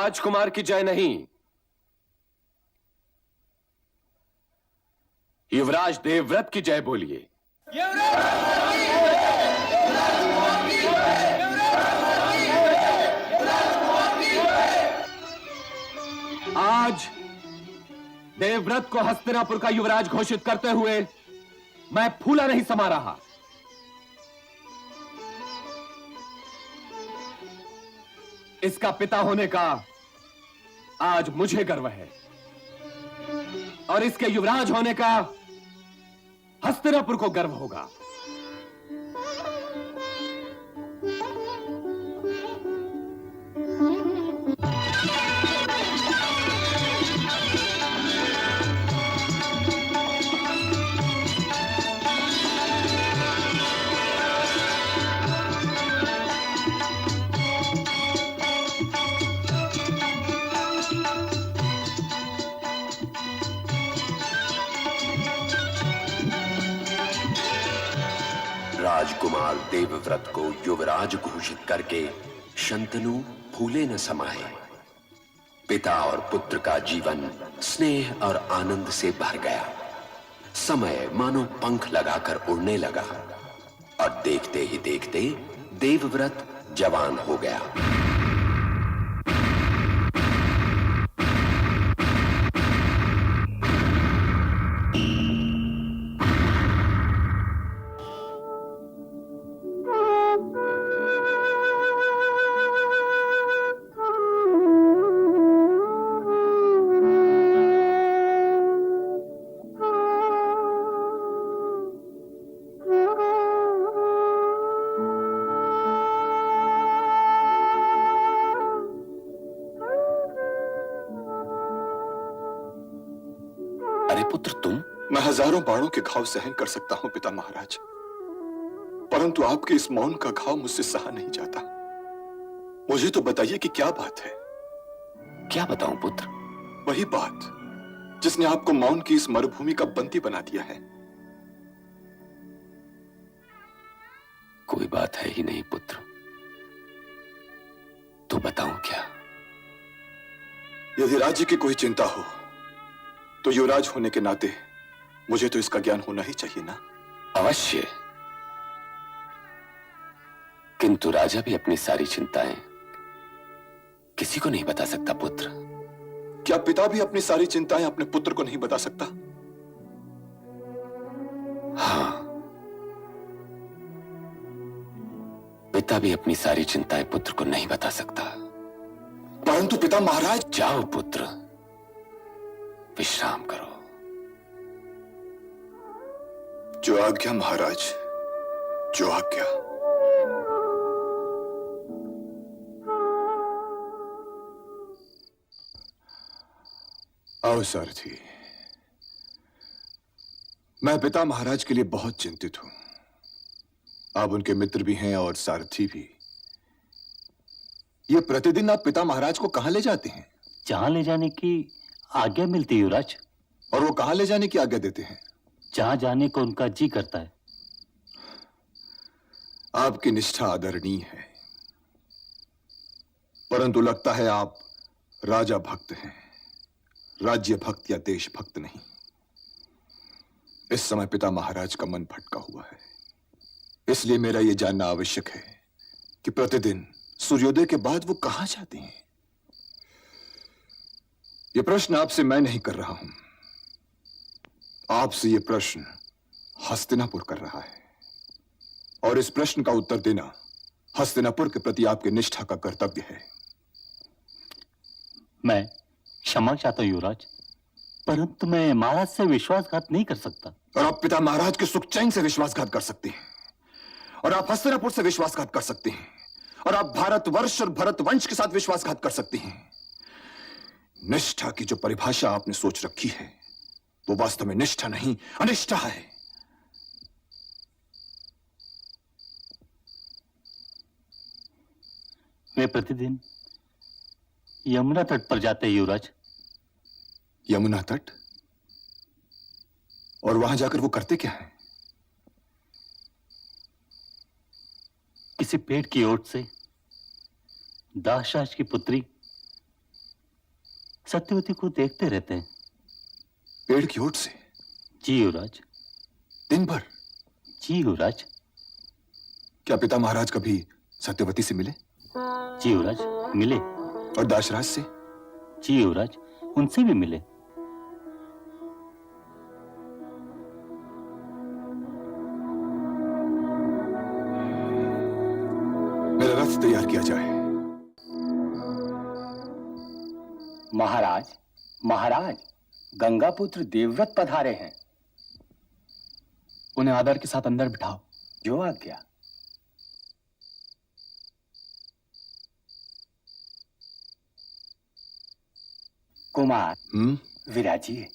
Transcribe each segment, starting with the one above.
राजकुमार की जय नहीं, युवराज देवव्रत की जय बोलिए। आज देवव्रत को हस्तिनापुर का युवराज घोषित करते हुए मैं फूला नहीं समा रहा। इसका पिता होने का आज मुझे गर्व है और इसके युवराज होने का हस्तिनापुर को गर्व होगा। राजकुमार देवव्रत को युवराज घोषित करके शंतनु फूले न समाये। पिता और पुत्र का जीवन स्नेह और आनंद से भर गया। समय मानो पंख लगाकर उड़ने लगा और देखते ही देखते देवव्रत जवान हो गया। मैं हजारों बाणों के घाव सहन कर सकता हूं पिता महाराज, परंतु आपके इस मौन का घाव मुझसे सहा नहीं जाता। मुझे तो बताइए कि क्या बात है। क्या बताऊं पुत्र? वही बात जिसने आपको मौन की इस मरुभूमि का बंदी बना दिया है। कोई बात है ही नहीं पुत्र, तो बताऊं क्या? यदि राज्य की कोई चिंता हो तो युवराज होने के नाते मुझे तो इसका ज्ञान होना ही चाहिए ना। अवश्य, किंतु राजा भी अपनी सारी चिंताएं किसी को नहीं बता सकता पुत्र। क्या पिता भी अपनी सारी चिंताएं अपने पुत्र को नहीं बता सकता? हाँ, पिता भी अपनी सारी चिंताएं पुत्र को नहीं बता सकता। परंतु पिता महाराज। जाओ पुत्र, विश्राम करो। जो आज्ञा महाराज, जो आज्ञा। आओ सारथी। मैं पिता महाराज के लिए बहुत चिंतित हूं। आप उनके मित्र भी हैं और सारथी भी। ये प्रतिदिन आप पिता महाराज को कहां ले जाते हैं? जहां ले जाने की आज्ञा मिलती है युवराज। और वो कहां ले जाने की आज्ञा देते हैं? जहां जाने को उनका जी करता है। आपकी निष्ठा आदरणीय है, परंतु लगता है आप राजा भक्त हैं, राज्य भक्त या देश भक्त नहीं। इस समय पिता महाराज का मन भटका हुआ है, इसलिए मेरा यह जानना आवश्यक है कि प्रतिदिन सूर्योदय के बाद वो कहां जाते हैं। यह प्रश्न आपसे मैं नहीं कर रहा हूं, आपसे यह प्रश्न हस्तिनापुर कर रहा है, और इस प्रश्न का उत्तर देना हस्तिनापुर के प्रति आपकी निष्ठा का कर्तव्य है। मैं क्षमा चाहता हूं युवराज, परंतु मैं महाराज से विश्वासघात नहीं कर सकता। और आप पिता महाराज के सुख चैन से विश्वासघात कर सकते हैं, और आप हस्तिनापुर से विश्वासघात कर सकते हैं, और आप भारतवर्ष और भरतवंश के साथ विश्वासघात कर सकते हैं। निष्ठा की जो परिभाषा आपने सोच रखी है वो वास्तव में निष्ठा नहीं, अनिष्ठा है। वे प्रतिदिन यमुना तट पर जाते हैं युवराज। यमुना तट? और वहां जाकर वो करते क्या है? किसी पेड़ की ओट से दासराज की पुत्री सत्यवती को देखते रहते हैं। पेड़ की ओट से? जी युवराज। दिन भर? जी युवराज। क्या पिता महाराज कभी सत्यवती से मिले? जी युवराज, मिले। और दाशराज से? जी युवराज, उनसे भी मिले। मेरा रथ तैयार किया जाए। महाराज, महाराज, गंगापुत्र देवव्रत पधारे हैं। उन्हें आदर के साथ अंदर बिठाओ। जो आज्ञा। कुमार, विराजिए।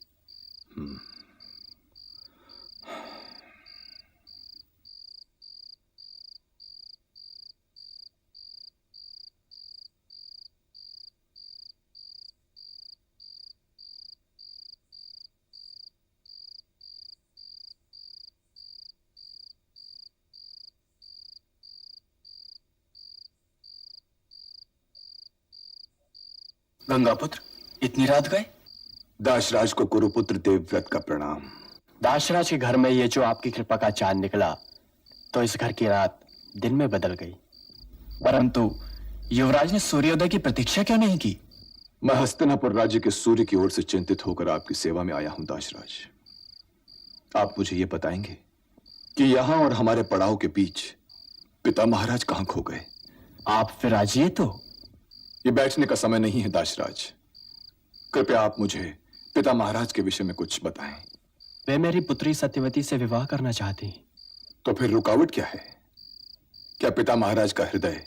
गंगापुत्र, इतनी रात गए? दाशराज को कुरुपुत्र देवव्रत का प्रणाम। दाशराज के घर में ये जो आपकी कृपा का चांद निकला, तो इस घर की रात दिन में बदल गई। परंतु युवराज ने सूर्योदय की प्रतीक्षा क्यों नहीं की? मैं हस्तिनापुर राज्य के सूर्य की ओर से चिंतित होकर आपकी सेवा में आया हूं दाशराज। आप मुझे ये बताएंगे कि यहां और हमारे पड़ाव के बीच पिता महाराज कहां खो गए? आप विराजिए तो। ये बैठने का समय नहीं है दाशराज। कृपया आप मुझे पिता महाराज के विषय में कुछ बताएं। वे मेरी पुत्री सत्यवती से विवाह करना चाहती हैं। तो फिर रुकावट क्या है? क्या पिता महाराज का हृदय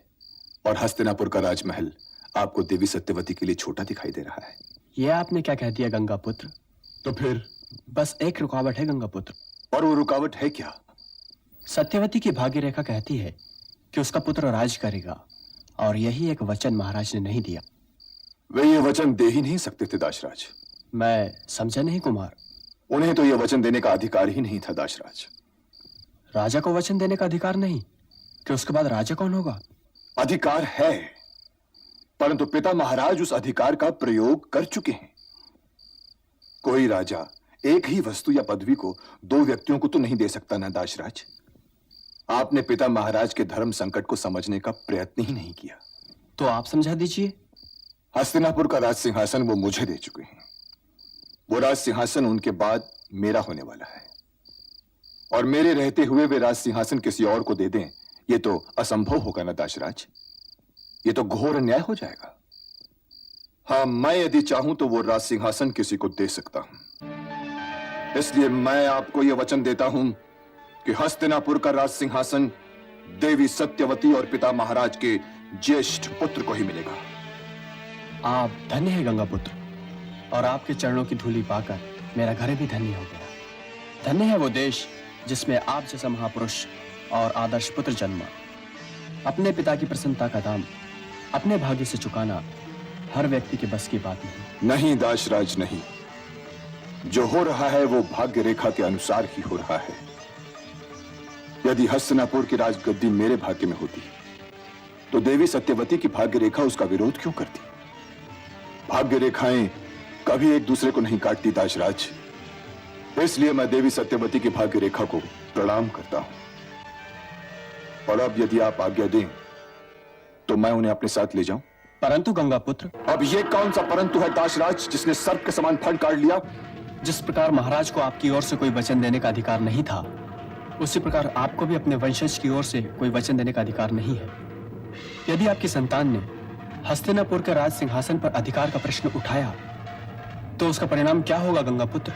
और हस्तिनापुर का राजमहल आपको देवी सत्यवती के लिए छोटा दिखाई दे रहा है? यह आपने क्या कह दिया गंगापुत्र? तो फिर? बस एक रुकावट है गंगापुत्र। और वो रुकावट है क्या? सत्यवती की भाग्य रेखा कहती है कि उसका पुत्र राज करेगा, और यही एक वचन महाराज ने नहीं दिया। वे ये वचन दे ही नहीं सकते थे दाशराज। मैं समझा नहीं कुमार। उन्हें तो यह वचन देने का अधिकार ही नहीं था दाशराज। राजा को वचन देने का अधिकार नहीं कि उसके बाद राजा कौन होगा? अधिकार है, परंतु पिता महाराज उस अधिकार का प्रयोग कर चुके हैं। कोई राजा एक ही वस्तु या पदवी को दो व्यक्तियों को तो नहीं दे सकता ना दाशराज। आपने पिता महाराज के धर्म संकट को समझने का प्रयत्न ही नहीं किया। तो आप समझा दीजिए। हस्तिनापुर का राज सिंहासन वो मुझे दे चुके हैं। वो राज सिंहासन उनके बाद मेरा होने वाला है, और मेरे रहते हुए वे राज सिंहासन किसी और को दे दें, ये तो असंभव होगा ना दाशराज। ये तो घोर अन्याय हो जाएगा। हाँ, मैं यदि चाहूं तो वो राज सिंहासन किसी को दे सकता हूं। इसलिए मैं आपको यह वचन देता हूं कि हस्तिनापुर का राज सिंहासन देवी सत्यवती और पिता महाराज के ज्येष्ठ पुत्र को ही मिलेगा। आप धन्य है गंगापुत्र, और आपके चरणों की धूली पाकर मेरा घर भी धन्य हो गया। धन्य है वो देश जिसमें आप जैसा महापुरुष और आदर्श पुत्र जन्मा। अपने पिता की प्रसन्नता का दाम अपने भाग्य से चुकाना हर व्यक्ति के बस की बात नहीं। नहीं दाशराज, नहीं। जो हो रहा है वो भाग्य रेखा के अनुसार ही हो रहा है। यदि हस्तिनापुर की राजगद्दी मेरे भाग्य में होती तो देवी सत्यवती की भाग्य रेखा उसका विरोध क्यों करती? भाग्य रेखाएं कभी एक दूसरे को नहीं काटती दाशराज। इसलिए मैं देवी सत्यवती की भाग्य रेखा को प्रणाम करता हूं। और अब यदि आप आज्ञा दें तो मैं उन्हें अपने साथ ले जाऊं। परंतु गंगापुत्र। अब ये कौन सा परंतु है दाशराज जिसने सर्प के समान फन काट लिया? जिस प्रकार महाराज को आपकी ओर से कोई वचन देने का अधिकार नहीं था, उसी प्रकार आपको भी अपने वंशज की ओर से कोई वचन देने का अधिकार नहीं है। यदि आपकी संतान ने हस्तिनापुर के राज सिंहासन पर अधिकार का प्रश्न उठाया तो उसका परिणाम क्या होगा गंगापुत्र?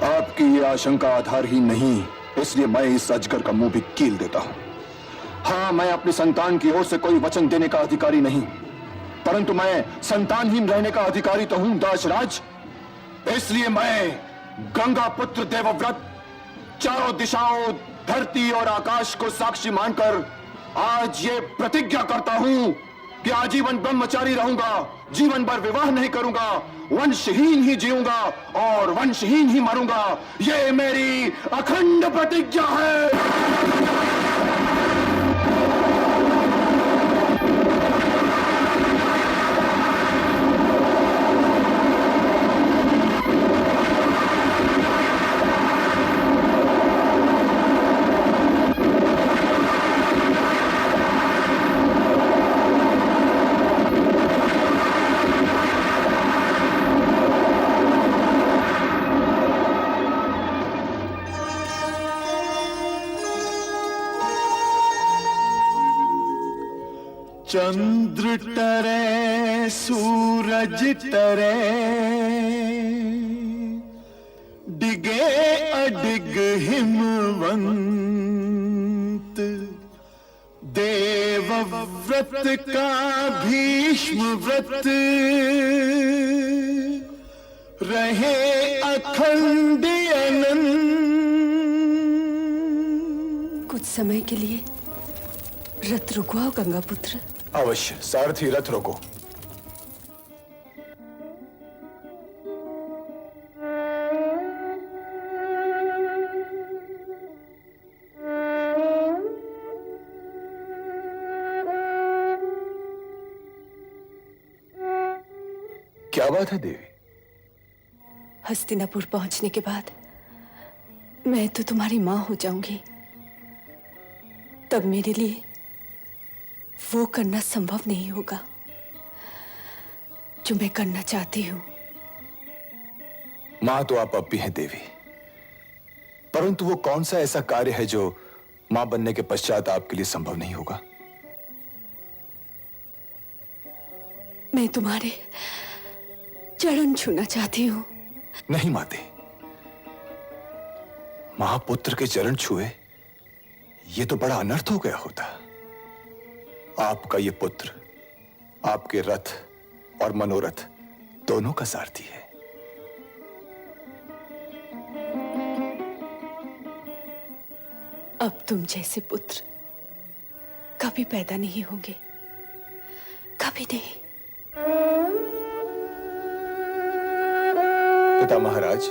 आपकी ये आशंका आधारहीन नहीं, इसलिए मैं इस अजगर का मुंह भी कील देता हूं। हाँ, मैं अपनी संतान की ओर से कोई वचन देने का अधिकारी नहीं, परंतु मैं संतानहीन रहने का अधिकारी तो हूं दाशराज। इसलिए मैं गंगापुत्र देवव्रत चारों दिशाओं, धरती और आकाश को साक्षी मानकर आज ये प्रतिज्ञा करता हूं कि आजीवन ब्रह्मचारी रहूंगा, जीवन भर विवाह नहीं करूंगा, वंशहीन ही जीऊंगा और वंशहीन ही मरूंगा। ये मेरी अखंड प्रतिज्ञा है। चंद्र तरे सूरज तरे डिगे अडिग हिमवंत देव व्रत का भीष्म व्रत रहे अखंड अनंत। कुछ समय के लिए रथ रुकवाओ गंगा पुत्र। अवश्य सारथी रथ रोको। क्या बात है देवी? हस्तिनापुर पहुंचने के बाद मैं तो तुम्हारी मां हो जाऊंगी। तब मेरे लिए वो करना संभव नहीं होगा जो मैं करना चाहती हूं। मां तो आप अब भी हैं देवी, परंतु वो कौन सा ऐसा कार्य है जो मां बनने के पश्चात आपके लिए संभव नहीं होगा? मैं तुम्हारे चरण छूना चाहती हूं। नहीं माते, महापुत्र के चरण छुए ये तो बड़ा अनर्थ हो गया होता। आपका ये पुत्र आपके रथ और मनोरथ दोनों का सारथी है। अब तुम जैसे पुत्र कभी पैदा नहीं होंगे, कभी नहीं। पिता महाराज,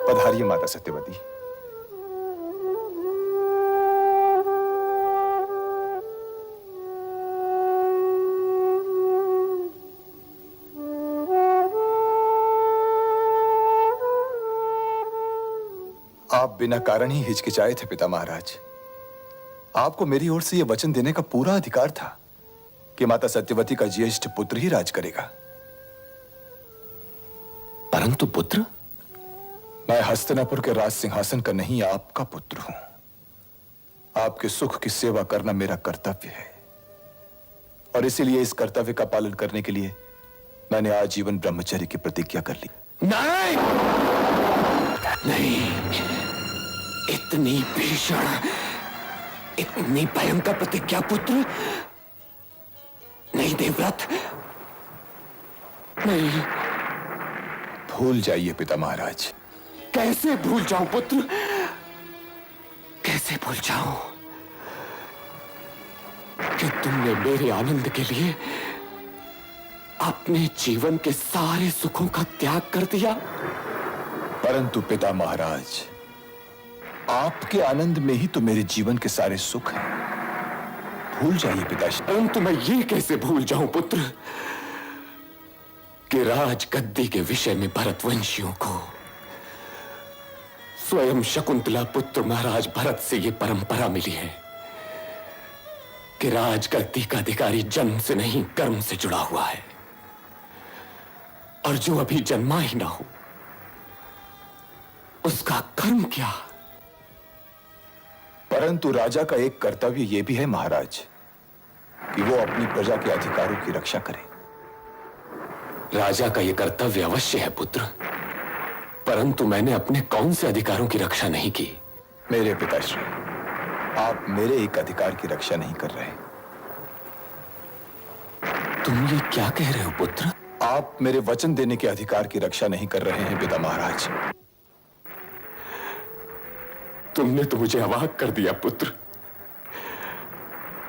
पधारिए माता सत्यवती। आप बिना कारण ही हिचकिचाए थे पिता महाराज। आपको मेरी ओर से यह वचन देने का पूरा अधिकार था कि माता सत्यवती का ज्येष्ठ पुत्र ही राज करेगा। परंतु पुत्र, मैं हस्तिनापुर के राज सिंहासन का नहीं, आपका पुत्र हूं। आपके सुख की सेवा करना मेरा कर्तव्य है और इसीलिए इस कर्तव्य का पालन करने के लिए मैंने आजीवन ब्रह्मचर्य की प्रतिज्ञा कर ली। नहीं, नहीं, इतनी भीषण, इतनी भयंकर प्रतिज्ञा पुत्र नहीं देवव्रत, नहीं। भूल जाइए पिता महाराज। कैसे भूल जाऊं पुत्र, कैसे भूल जाऊं कि तुमने मेरे आनंद के लिए अपने जीवन के सारे सुखों का त्याग कर दिया। परंतु पिता महाराज, आपके आनंद में ही तो मेरे जीवन के सारे सुख हैं। भूल जाइए पिताश्री। परंतु मैं ये कैसे भूल जाऊं पुत्र कि राज गद्दी के विषय में भरतवंशियों को स्वयं शकुंतला पुत्र महाराज भरत से ये परंपरा मिली है कि राजगद्दी का अधिकारी जन्म से नहीं कर्म से जुड़ा हुआ है, और जो अभी जन्मा ही ना हो उसका कर्म क्या। परंतु राजा का एक कर्तव्य यह भी है महाराज कि वो अपनी प्रजा के अधिकारों की रक्षा करे। राजा का यह कर्तव्य अवश्य है पुत्र, परंतु मैंने अपने कौन से अधिकारों की रक्षा नहीं की। मेरे पिताश्री, आप मेरे एक अधिकार की रक्षा नहीं कर रहे। तुम ये क्या कह रहे हो पुत्र? आप मेरे वचन देने के अधिकार की रक्षा नहीं कर रहे हैं पिता महाराज। तुमने तो मुझे अवाक कर दिया पुत्र।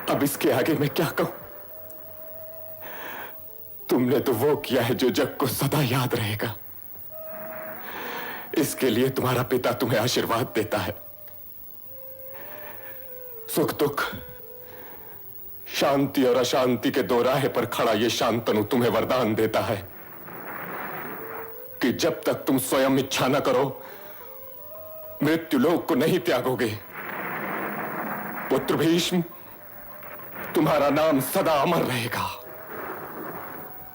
अब इसके आगे मैं क्या कहूं? तुमने तो वो किया है जो जग को सदा याद रहेगा। इसके लिए तुम्हारा पिता तुम्हें आशीर्वाद देता है। सुख दुख, शांति और अशांति के दो राह पर खड़ा ये शांतनु तुम्हें वरदान देता है कि जब तक तुम स्वयं इच्छा न करो मृत्युलोक को नहीं त्यागोगे। पुत्र भीष्म, तुम्हारा नाम सदा अमर रहेगा।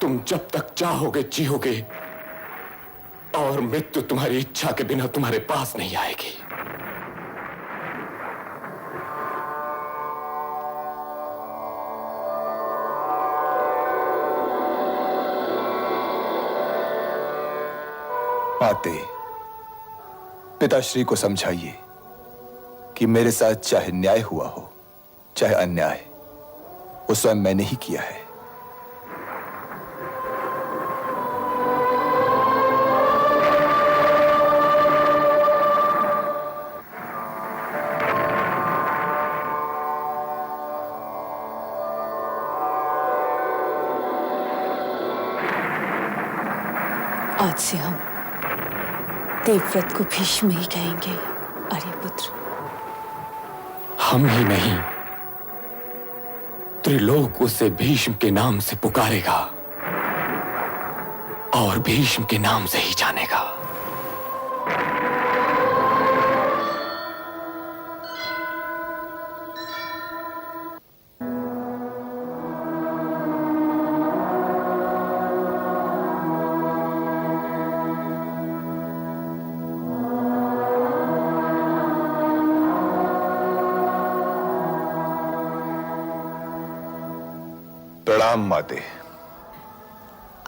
तुम जब तक चाहोगे जियोगे और मृत्यु तुम्हारी इच्छा के बिना तुम्हारे पास नहीं आएगी। माते, पिताश्री को समझाइए कि मेरे साथ चाहे न्याय हुआ हो चाहे अन्याय, वो स्वयं मैंने ही किया है। आज से हम देवव्रत को भीष्म ही कहेंगे, आर्यपुत्र। हम ही नहीं, त्रिलोक उसे भीष्म के नाम से पुकारेगा और भीष्म के नाम से ही जानेगा। प्रणाम माते।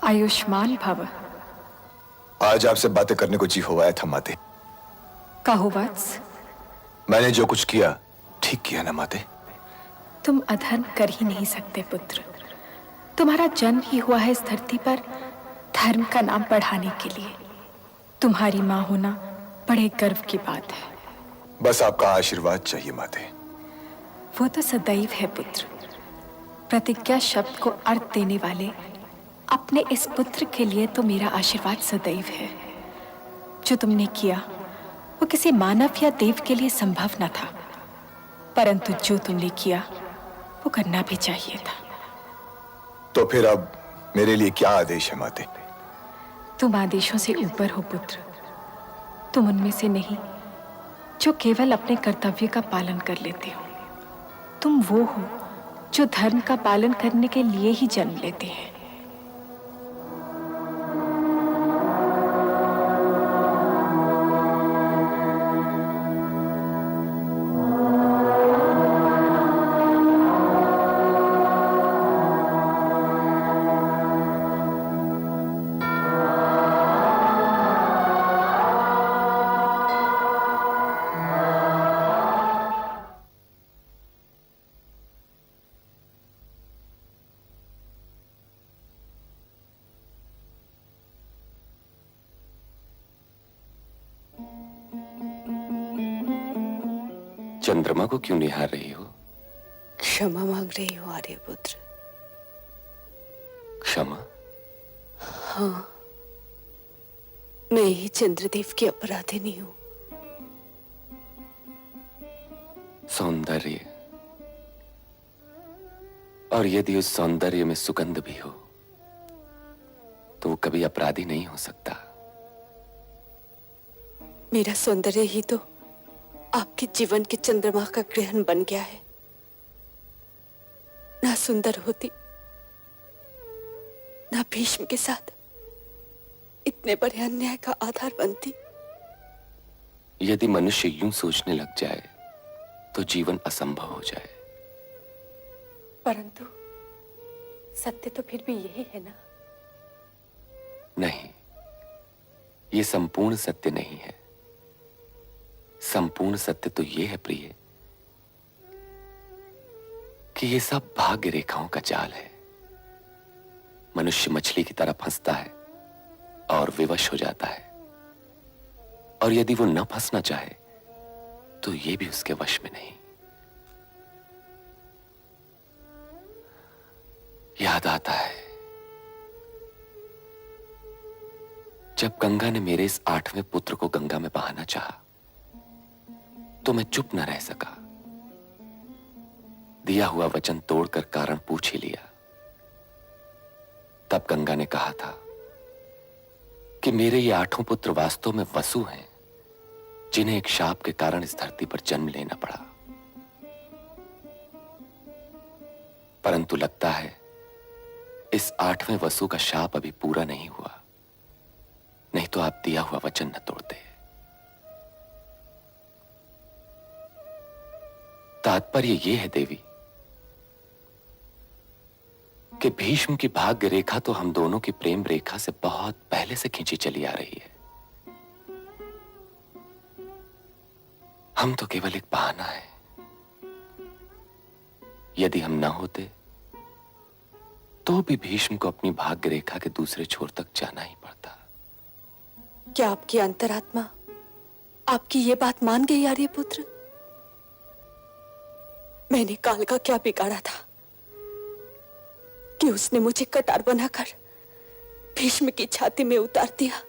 आयुष्मान भव। आज आपसे बातें करने को जी हो आया था माते। कहो वत्स। मैंने जो कुछ किया ठीक किया ना माते? तुम अधर्म कर ही नहीं सकते पुत्र। तुम्हारा जन्म ही हुआ है इस धरती पर धर्म का नाम बढ़ाने के लिए। तुम्हारी मां होना बड़े गर्व की बात है। बस आपका आशीर्वाद चाहिए माते। वो तो सदैव है पुत्र। प्रतिज्ञा शब्द को अर्थ देने वाले अपने इस पुत्र के लिए तो मेरा आशीर्वाद सदैव है। जो तुमने किया वो किसी मानव या देव के लिए संभव न था, परंतु जो तुमने किया वो करना भी चाहिए था। तो फिर अब मेरे लिए क्या आदेश है माते? तुम आदेशों से ऊपर हो पुत्र। तुम उनमें से नहीं जो केवल अपने कर्तव्य का पालन कर लेते हो। तुम वो हो जो धर्म का पालन करने के लिए ही जन्म लेते हैं। चंद्रमा को क्यों निहार रही हो? क्षमा मांग रही हूँ आर्यपुत्र। क्षमा? हाँ, मैं ही चंद्रदेव की अपराधिनी हूँ। सौंदर्य, और यदि उस सौंदर्य में सुगंध भी हो तो वो कभी अपराधी नहीं हो सकता। मेरा सौंदर्य ही तो आपके जीवन के चंद्रमा का ग्रहण बन गया है। ना सुंदर होती, ना भीष्म के साथ इतने बड़े अन्याय का आधार बनती। यदि मनुष्य यूं सोचने लग जाए तो जीवन असंभव हो जाए। परंतु सत्य तो फिर भी यही है ना? नहीं, ये संपूर्ण सत्य नहीं है। संपूर्ण सत्य तो ये है प्रिय कि ये सब भाग्य रेखाओं का जाल है। मनुष्य मछली की तरह फंसता है और विवश हो जाता है, और यदि वो न फंसना चाहे तो ये भी उसके वश में नहीं। याद आता है जब गंगा ने मेरे इस 8वें पुत्र को गंगा में बहाना चाहा तो मैं चुप न रह सका। दिया हुआ वचन तोड़कर कारण पूछ ही लिया। तब गंगा ने कहा था कि मेरे ये 8 पुत्र वास्तव में वसु हैं, जिन्हें एक शाप के कारण इस धरती पर जन्म लेना पड़ा। परंतु लगता है इस 8वें वसु का शाप अभी पूरा नहीं हुआ, नहीं नहीं तो आप दिया हुआ वचन न तोड़ते। तात्पर्य यह है देवी कि भीष्म की भाग्य रेखा तो हम दोनों की प्रेम रेखा से बहुत पहले से खींची चली आ रही है। हम तो केवल एक बहाना है। यदि हम ना होते तो भी भीष्म को अपनी भाग्य रेखा के दूसरे छोर तक जाना ही पड़ता। क्या आपकी अंतरात्मा आपकी ये बात मान गई आर्यपुत्र? मैंने काल का क्या बिगाड़ा था कि उसने मुझे कटार बनाकर भीष्म की छाती में उतार दिया?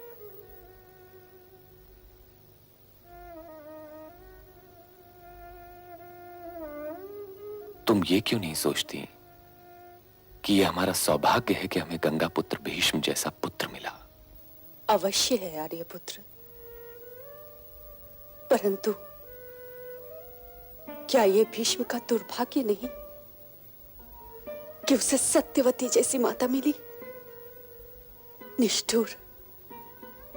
तुम ये क्यों नहीं सोचती कि यह हमारा सौभाग्य है कि हमें गंगा पुत्र भीष्म जैसा पुत्र मिला? अवश्य है आर्यपुत्र, परंतु क्या यह भीष्म का दुर्भाग्य नहीं कि उसे सत्यवती जैसी माता मिली? निष्ठुर,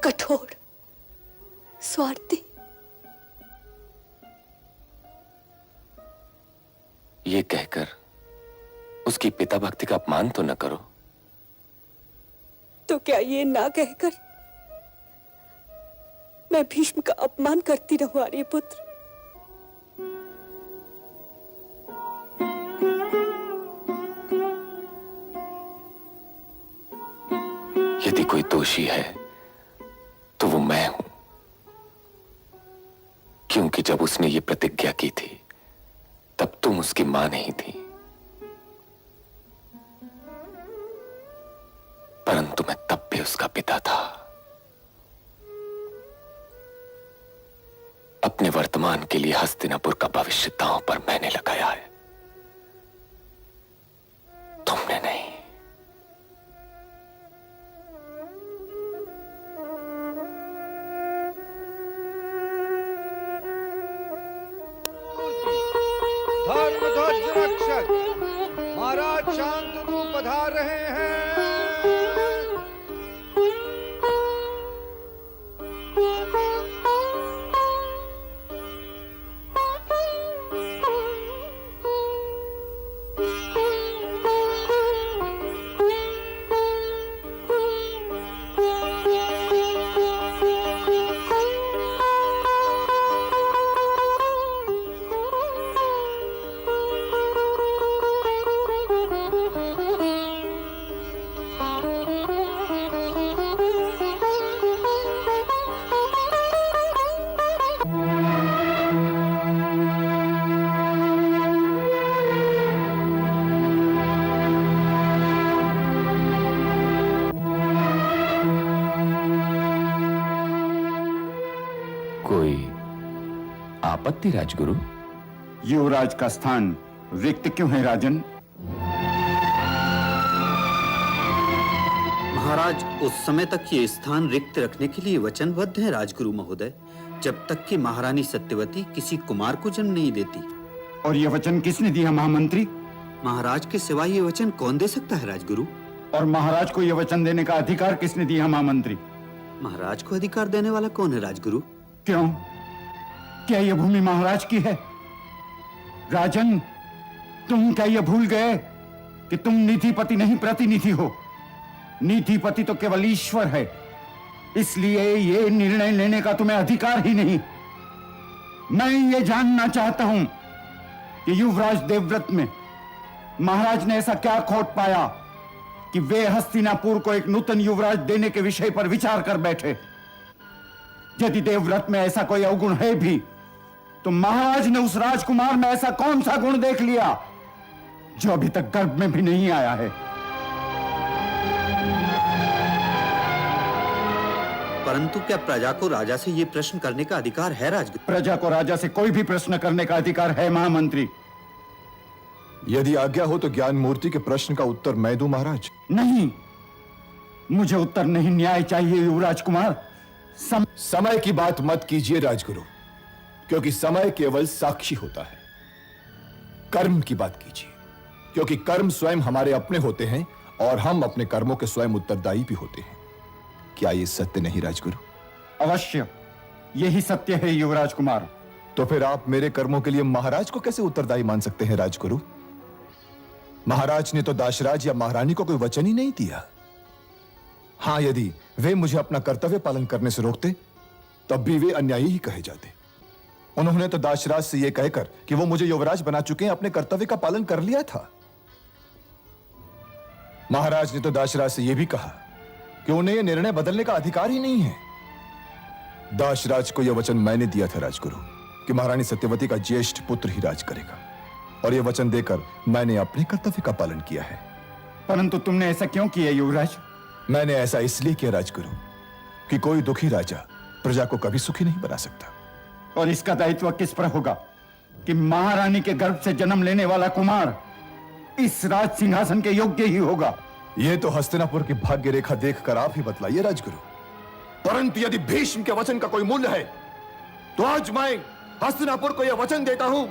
कठोर, स्वार्थी। ये कहकर उसकी पिता भक्ति का अपमान तो न करो। तो क्या ये ना कहकर मैं भीष्म का अपमान करती रहूं आर्यपुत्र? यदि कोई दोषी है तो वो मैं हूं, क्योंकि जब उसने ये प्रतिज्ञा की थी तब तुम उसकी मां नहीं थी, परंतु मैं तब भी उसका पिता था। अपने वर्तमान के लिए हस्तिनापुर का भविष्य दांव पर मैंने लगाया है, तुमने नहीं। धर्मध्वज रक्षक महाराज शांतनु पधार रहे हैं। कोई आपत्ति राजगुरु? युवराज का स्थान रिक्त क्यों है राजन? महाराज उस समय तक ये स्थान रिक्त रखने के लिए वचनबद्ध हैं राजगुरु महोदय, जब तक कि महारानी सत्यवती किसी कुमार को जन्म नहीं देती। और ये वचन किसने दिया महामंत्री? महाराज के सिवा ये वचन कौन दे सकता है राजगुरु? और महाराज को ये वचन देने का अधिकार किसने दिया महामंत्री? महाराज को अधिकार देने वाला कौन है राजगुरु? क्यों? क्या यह भूमि महाराज की है? राजन, तुम क्या यह भूल गए कि तुम नीतिपति नहीं प्रतिनिधि हो? नीतिपति तो केवल ईश्वर है, इसलिए ये निर्णय लेने का तुम्हें अधिकार ही नहीं। मैं ये जानना चाहता हूं कि युवराज देवव्रत में महाराज ने ऐसा क्या खोट पाया कि वे हस्तिनापुर को एक नूतन युवराज देने के विषय पर विचार कर बैठे। यदि देवव्रत में ऐसा कोई अवगुण है भी, तो महाराज ने उस राजकुमार में ऐसा कौन सा गुण देख लिया जो अभी तक गर्भ में भी नहीं आया है? परंतु क्या प्रजा को राजा से ये प्रश्न करने का अधिकार है राजगुरु? प्रजा को राजा से कोई भी प्रश्न करने का अधिकार है महामंत्री। यदि आज्ञा हो तो ज्ञान मूर्ति के प्रश्न का उत्तर मैं दूं महाराज? नहीं, मुझे उत्तर नहीं, न्याय चाहिए युवराज कुमार। समय की बात मत कीजिए राजगुरु, क्योंकि समय केवल साक्षी होता है। कर्म की बात कीजिए, क्योंकि कर्म स्वयं हमारे अपने होते हैं और हम अपने कर्मों के स्वयं उत्तरदायी भी होते हैं। क्या ये सत्य नहीं राजगुरु? अवश्य यही सत्य है युवराज कुमार। तो फिर आप मेरे कर्मों के लिए महाराज को कैसे उत्तरदायी मान सकते हैं राजगुरु? महाराज ने तो दाशराज या महारानी को कोई वचन ही नहीं दिया। हां, यदि वे मुझे अपना कर्तव्य पालन करने से रोकते तब भी वे अन्यायी ही कहे जाते। उन्होंने तो दाशराज से यह कहकर कि वो मुझे युवराज बना चुके हैं, अपने कर्तव्य का पालन कर लिया था। महाराज ने तो दाशराज से यह भी कहा कि उन्हें यह निर्णय बदलने का अधिकार ही नहीं है। दाशराज को यह वचन मैंने दिया था राजगुरु कि महारानी सत्यवती का ज्येष्ठ पुत्र ही राज करेगा, और यह वचन देकर मैंने अपने कर्तव्य का पालन किया है। परंतु तुमने ऐसा क्यों किया युवराज? मैंने ऐसा इसलिए किया राजगुरु कि कोई दुखी राजा प्रजा को कभी सुखी नहीं बना सकता। और इसका दायित्व किस पर होगा कि महारानी के गर्भ से जन्म लेने वाला कुमार इस राज सिंहासन के योग्य ही होगा? यह तो हस्तिनापुर की भाग्य रेखा देखकर आप ही बतलाइए राजगुरु। परंतु यदि भीष्म के वचन का कोई मूल्य है तो आज मैं हस्तिनापुर को यह वचन देता हूं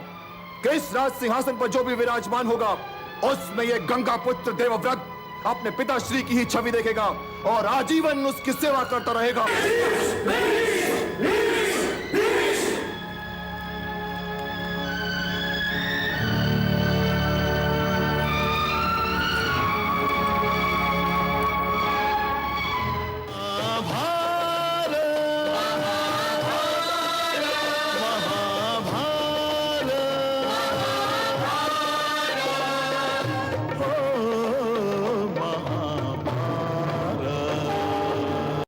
कि इस राज सिंहासन पर जो भी विराजमान होगा उसमें यह गंगा पुत्र देवव्रत अपने पिताश्री की ही छवि देखेगा और आजीवन उसकी सेवा करता रहेगा।